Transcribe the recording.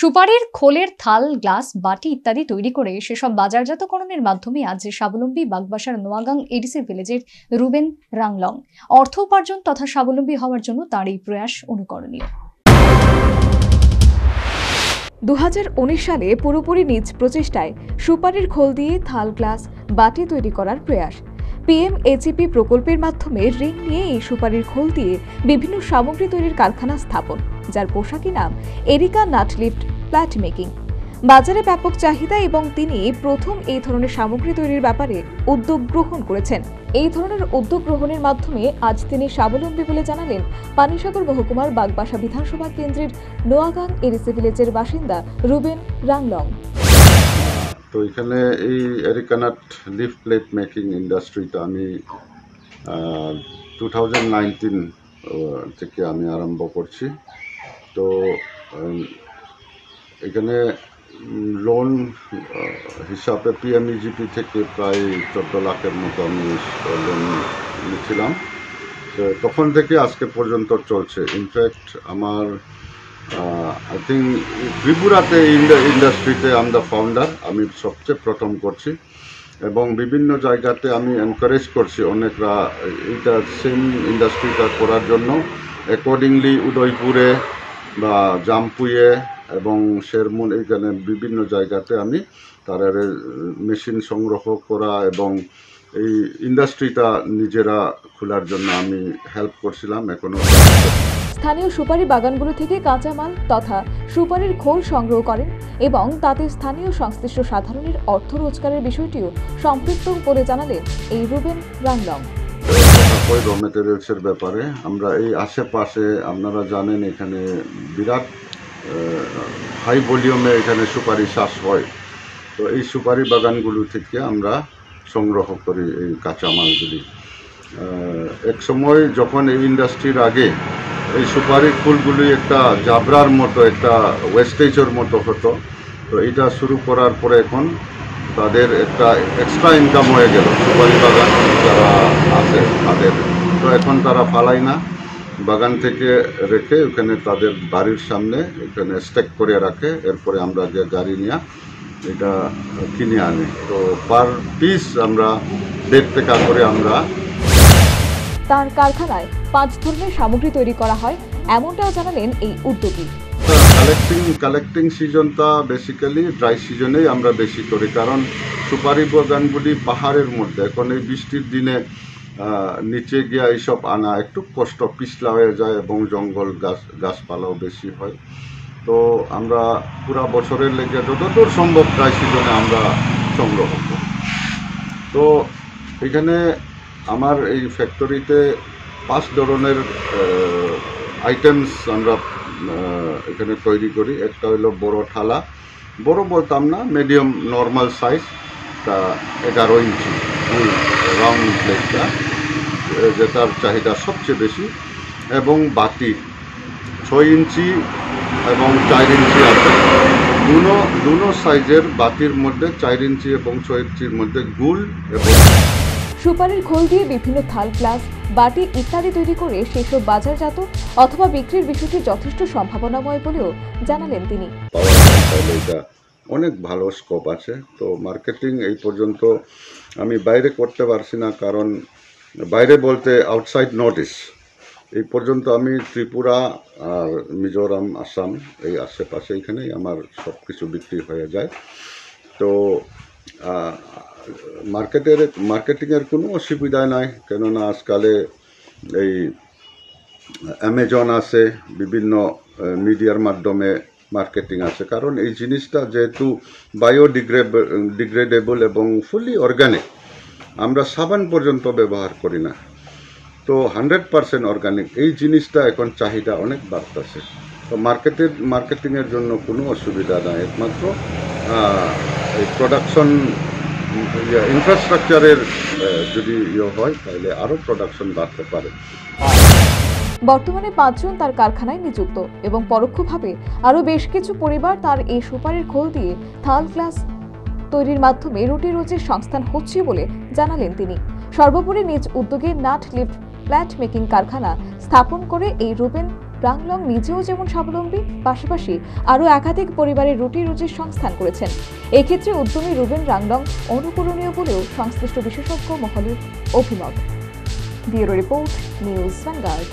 সুপারির খোলের থাল, গ্লাস, বাটি ইত্যাদি তৈরি করে সেসব বাজারজাতকরণের মাধ্যমে আজ স্বাবলম্বী বাগবাসার নোয়াগাং এডিসি ভিলেজের রুবেন রাংলং। অর্থ উপার্জন তথা স্বাবলম্বী হওয়ার জন্য তার এই প্রয়াস অনুকরণীয়। 2019 সালে পুরোপুরি নিজ প্রচেষ্টায় সুপারির খোল দিয়ে থাল, গ্লাস, বাটি তৈরি করার প্রয়াস। PMHEP প্রকল্পের মাধ্যমে ঋণ নিয়ে এই সুপারির খোল দিয়ে বিভিন্ন সামগ্রী তৈরির কারখানা স্থাপন, যার পোশাকি নাম এরিকা নাটলিফট প্ল্যাট মেকিং। বাজারে ব্যাপক চাহিদা এবং তিনি প্রথম এই ধরনের সামগ্রী তৈরির ব্যাপারে উদ্যোগ গ্রহণ করেছেন। এই ধরনের উদ্যোগ গ্রহণের মাধ্যমে আজ তিনি স্বাবলম্বী বলে জানালেন পানিসাগর মহকুমার বাগবাসা বিধানসভা কেন্দ্রের নোয়াগাং এডিসি ভিলেজের বাসিন্দা রুবেন রাংলং। তো এখানে এই এরিকানাট লিফ প্লেট মেকিং ইন্ডাস্ট্রিটা আমি 2019 থেকে আমি আরম্ভ করছি। তো এখানে লোন হিসাবে PMEGP থেকে প্রায় 14 লাখের মতো আমি লোন নিয়েছিলাম। তো তখন থেকে আজকে পর্যন্ত চলছে। ইনফ্যাক্ট আমার আই থিঙ্ক ত্রিপুরাতে ইন্ডাস্ট্রিতে আম দ্য ফাউন্ডার, আমি সবচেয়ে প্রথম করছি এবং বিভিন্ন জায়গাতে আমি এনকারেজ করছি অনেকরা এইটা সেম ইন্ডাস্ট্রিটা করার জন্য। অ্যাকর্ডিংলি উদয়পুরে বা জামপুয়ে এবং শেরমুন এইখানে বিভিন্ন জায়গাতে আমি তারা মেশিন সংগ্রহ করা এবং এই ইন্ডাস্ট্রিটা নিজেরা খোলার জন্য আমি হেল্প করছিলাম। এখনো স্থানীয় সুপারি বাগানগুলো থেকে কাঁচামাল তথা সুপারির খোল সংগ্রহ করেন এবং তাতে স্থানীয় সংশ্লিষ্ট সাধারণের অর্থ রোজগারের বিষয়টিও সম্পৃক্ত বলে জানালেন এই রুবেন রাংলং। র মেটেরিয়ালসের ব্যাপারে আমরা এই আশেপাশে আপনারা জানেন এখানে বিরাট হাই ভলিউমে এখানে সুপারি চাষ হয়। তো এই সুপারি বাগানগুলো থেকে আমরা সংগ্রহ করি এই কাঁচামালগুলি। এক সময় যখন এই ইন্ডাস্ট্রির আগে এই সুপারির ফুলগুলি একটা জাবরার মতো, একটা ওয়েস্টেজের মতো হতো। তো এটা শুরু করার পরে এখন তাদের একটা এক্সট্রা ইনকাম হয়ে গেল। সুপারি বাগান যারা আছে তাদের, তো এখন তারা ফালায় না, বাগান থেকে রেখে ওখানে তাদের বাড়ির সামনে এখানে স্টেক করে রাখে। এরপরে আমরা যে গাড়ি নিয়ে এটা কিনে আনি। তো পার পিস আমরা 1.5 টাকা করে আমরা। তার কারখানায় 5 ধরনের সামগ্রী তৈরি করা হয়, এমনটাও জানালেন এই উদ্যোগী। কালেক্টিং সিজনটা বেসিক্যালি ড্রাই সিজনেই আমরা বেশি করি, কারণ সুপারি বাগানগুলি পাহাড়ের মধ্যে। এখন এই বৃষ্টির দিনে নিচে গিয়ে এইসব আনা একটু কষ্ট, পিছলা হয়ে যায় এবং জঙ্গল গাছপালাও বেশি হয়। তো আমরা পুরা বছরের লেগে যতদূর সম্ভব ড্রাই সিজনে আমরা সংগ্রহ করি। তো এখানে আমার এই ফ্যাক্টরিতে 5 ধরনের আইটেমস আমরা এখানে তৈরি করি। একটা হলো বড় থালা, বড় বলতাম না, মিডিয়াম নর্মাল সাইজ, তা 11 ইঞ্চি রাউন্ড প্লেটটা, যেটার চাহিদা সবচেয়ে বেশি, এবং বাটি 6 ইঞ্চি এবং 4 ইঞ্চি আছে। দুনো সাইজের বাটির মধ্যে 4 ইঞ্চি এবং 6 ইঞ্চির মধ্যে গুল এবং সুপারির খোল দিয়ে বিভিন্ন থাল, গ্লাস, বাটি ইত্যাদি তৈরি করে সেসব বাজারজাত অথবা বিক্রির বিষয়টি যথেষ্ট সম্ভাবনাময় বলেও জানালেন তিনি। এটা অনেক ভালো স্কোপ আছে। তো মার্কেটিং এই পর্যন্ত আমি বাইরে করতে পারছি না, কারণ বাইরে বলতে আউটসাইড নর্থ ইস্ট। এই পর্যন্ত আমি ত্রিপুরা আর মিজোরাম, আসাম এই আশেপাশে এখানেই আমার সব কিছু বিক্রি হয়ে যায়। তো মার্কেটিংয়ের কোনো অসুবিধা নাই, কেননা আজকালে এই অ্যামাজন আছে, বিভিন্ন মিডিয়ার মাধ্যমে মার্কেটিং আছে। কারণ এই জিনিসটা যেহেতু বায়োডিগ্রেডেবল এবং ফুলি অর্গানিক, আমরা সাবান পর্যন্ত ব্যবহার করি না। তো 100% অর্গানিক এই জিনিসটা এখন চাহিদা অনেক বাড়তেছে। তো মার্কেটিংয়ের জন্য কোনো অসুবিধা নাই, একমাত্র এই প্রোডাকশন ইনফ্রাস্ট্রাকচারের যদি হয় তাহলে আরও প্রোডাকশন বাড়তে পারে। বর্তমানে 5 জন তার কারখানায় নিযুক্ত এবং পরোক্ষভাবে আরও বেশ কিছু পরিবার তার এই সুপারির খোল দিয়ে থাল, গ্লাস তৈরির মাধ্যমে রুটি রোজির সংস্থান হচ্ছে বলে জানালেন তিনি। সর্বোপরি নিজ উদ্যোগে নাট লিফট প্ল্যাট মেকিং কারখানা স্থাপন করে এই রুবেন রাংলং নিজেও যেমন স্বাবলম্বী, পাশাপাশি আরও একাধিক পরিবারের রুটি রুজির সংস্থান করেছেন। এক্ষেত্রে উদ্যমী রুবেন রাংলং অনুকরণীয় বলেও সংশ্লিষ্ট বিশেষজ্ঞ মহলের অভিমত। Bureau report, news vanguard.